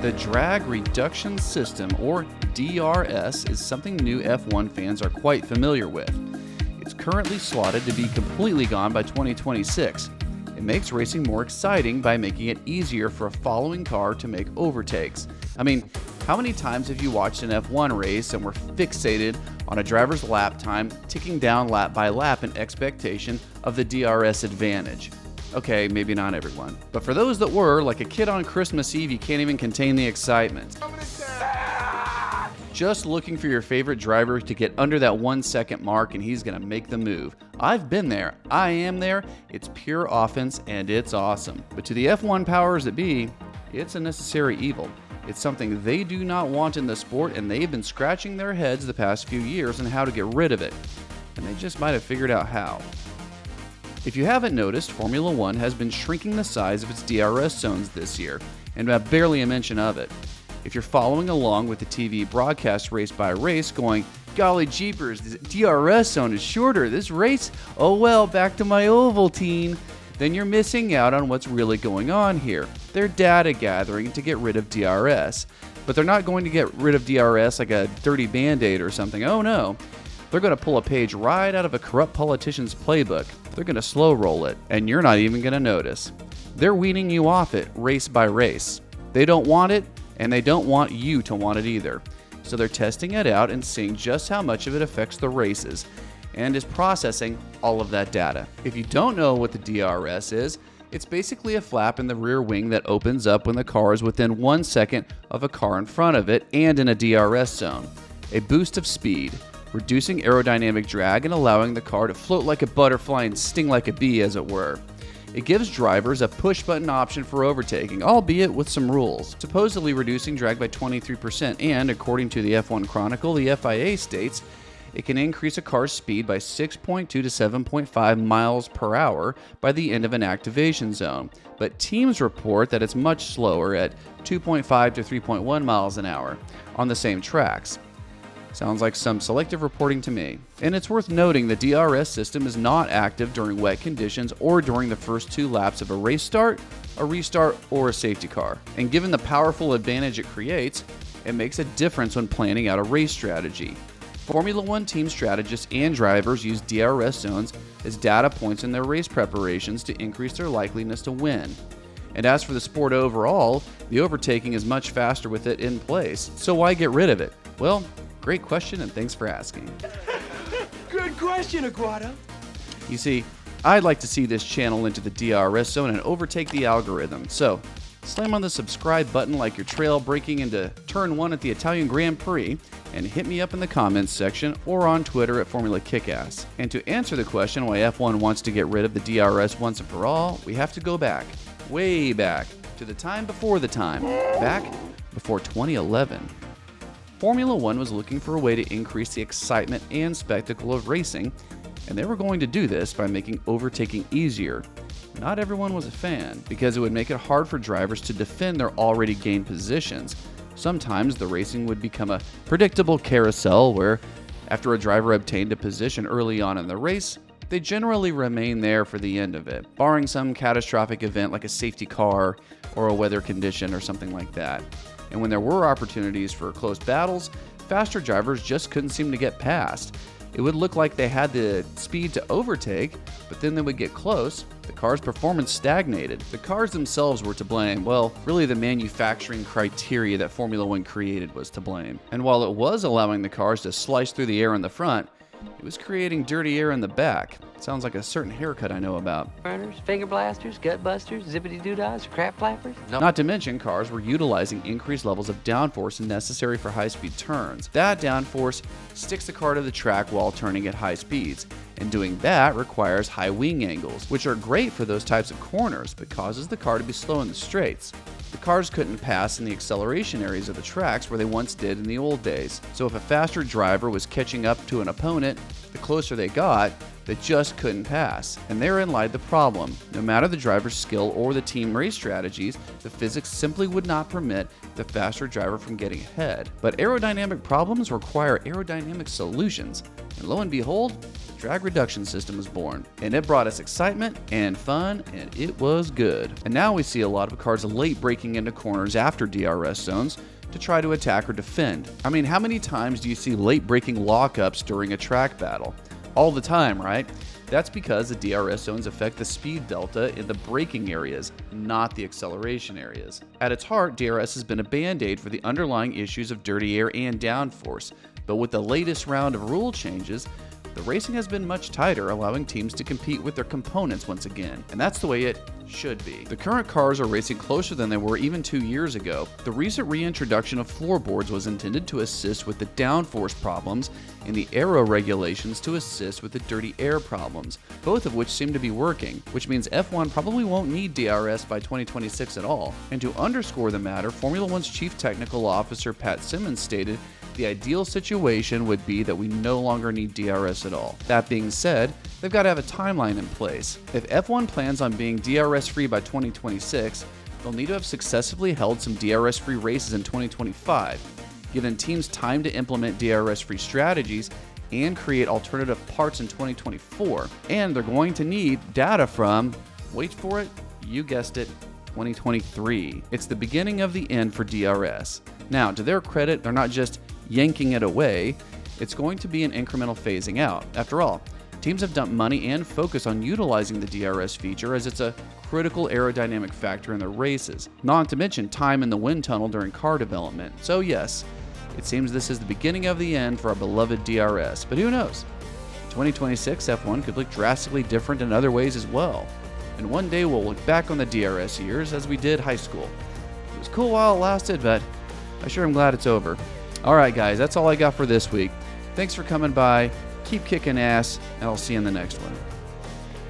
The Drag Reduction System, or DRS, is something new F1 fans are quite familiar with. It's currently slotted to be completely gone by 2026. It makes racing more exciting by making it easier for a following car to make overtakes. I mean, how many times have you watched an F1 race and were fixated on a driver's lap time, ticking down lap by lap in expectation of the DRS advantage? Okay, maybe not everyone, but for those that were, like a kid on Christmas Eve, you can't even contain the excitement. Just looking for your favorite driver to get under that 1 second mark and he's gonna make the move. I've been there, I am there, it's pure offense and it's awesome. But to the F1 powers that be, it's a necessary evil. It's something they do not want in the sport, and they've been scratching their heads the past few years on how to get rid of it. And they just might have figured out how. If you haven't noticed, Formula One has been shrinking the size of its DRS zones this year, and barely a mention of it. If you're following along with the TV broadcast race by race going, golly jeepers, the DRS zone is shorter, this race, oh well, back to my Ovaltine, then you're missing out on what's really going on here. They're data gathering to get rid of DRS, but they're not going to get rid of DRS like a dirty Band-Aid or something. Oh no. They're going to pull a page right out of a corrupt politician's playbook. They're going to slow roll it, and you're not even going to notice. They're weaning you off it race by race. They don't want it, and they don't want you to want it either. So they're testing it out and seeing just how much of it affects the races, and is processing all of that data. If you don't know what the DRS is, it's basically a flap in the rear wing that opens up when the car is within 1 second of a car in front of it and in a DRS zone. A boost of speed, reducing aerodynamic drag and allowing the car to float like a butterfly and sting like a bee, as it were. It gives drivers a push-button option for overtaking, albeit with some rules, supposedly reducing drag by 23%, and according to the F1 Chronicle, the FIA states it can increase a car's speed by 6.2 to 7.5 miles per hour by the end of an activation zone, but teams report that it's much slower at 2.5 to 3.1 miles an hour on the same tracks. Sounds like some selective reporting to me. And it's worth noting the DRS system is not active during wet conditions or during the first 2 laps of a race start, a restart, or a safety car. And given the powerful advantage it creates, it makes a difference when planning out a race strategy. Formula One team strategists and drivers use DRS zones as data points in their race preparations to increase their likeliness to win. And as for the sport overall, the overtaking is much faster with it in place. So why get rid of it? Well, great question, and thanks for asking. Good question, Aguado. You see, I'd like to see this channel into the DRS zone and overtake the algorithm. So, slam on the subscribe button like you're trail braking into turn 1 at the Italian Grand Prix, and hit me up in the comments section or on Twitter at Formula Kickass. And to answer the question why F1 wants to get rid of the DRS once and for all, we have to go back, way back, to the time before the time, back before 2011. Formula One was looking for a way to increase the excitement and spectacle of racing, and they were going to do this by making overtaking easier. Not everyone was a fan, because it would make it hard for drivers to defend their already gained positions. Sometimes the racing would become a predictable carousel where, after a driver obtained a position early on in the race, they generally remain there for the end of it, barring some catastrophic event like a safety car or a weather condition or something like that. And when there were opportunities for close battles, faster drivers just couldn't seem to get past. It would look like they had the speed to overtake, but then they would get close. The car's performance stagnated. The cars themselves were to blame. Well, really the manufacturing criteria that Formula One created was to blame. And while it was allowing the cars to slice through the air in the front, it was creating dirty air in the back. Sounds like a certain haircut I know about. Burners, finger blasters, gut busters, zippity doo-dahs, crap flappers. Nope. Not to mention, cars were utilizing increased levels of downforce necessary for high-speed turns. That downforce sticks the car to the track while turning at high speeds, and doing that requires high wing angles, which are great for those types of corners, but causes the car to be slow in the straights. The cars couldn't pass in the acceleration areas of the tracks where they once did in the old days. So if a faster driver was catching up to an opponent, the closer they got, they just couldn't pass. And therein lied the problem. No matter the driver's skill or the team race strategies, the physics simply would not permit the faster driver from getting ahead. But aerodynamic problems require aerodynamic solutions. And lo and behold, drag reduction system was born, and it brought us excitement and fun, and it was good. And now we see a lot of cars late braking into corners after DRS zones to try to attack or defend. I mean, how many times do you see late braking lockups during a track battle? All the time, right? That's because the DRS zones affect the speed delta in the braking areas, not the acceleration areas. At its heart, DRS has been a band-aid for the underlying issues of dirty air and downforce, but with the latest round of rule changes, the racing has been much tighter, allowing teams to compete with their components once again, and that's the way it should be. The current cars are racing closer than they were even 2 years ago. The recent reintroduction of floorboards was intended to assist with the downforce problems and the aero regulations to assist with the dirty air problems, both of which seem to be working, which means F1 probably won't need DRS by 2026 at all. And to underscore the matter, Formula One's Chief Technical Officer Pat Simmons stated, "The ideal situation would be that we no longer need DRS at all." That being said, they've got to have a timeline in place. If F1 plans on being DRS-free by 2026, they'll need to have successfully held some DRS-free races in 2025, given teams time to implement DRS-free strategies and create alternative parts in 2024. And they're going to need data from, wait for it, you guessed it, 2023. It's the beginning of the end for DRS. Now, to their credit, they're not just yanking it away. It's going to be an incremental phasing out. After all, teams have dumped money and focus on utilizing the DRS feature as it's a critical aerodynamic factor in their races, not to mention time in the wind tunnel during car development. So yes, it seems this is the beginning of the end for our beloved DRS, but who knows? 2026 F1 could look drastically different in other ways as well. And one day we'll look back on the DRS years as we did high school. It was cool while it lasted, but I sure am glad it's over. Alright guys, that's all I got for this week. Thanks for coming by, keep kicking ass, and I'll see you in the next one.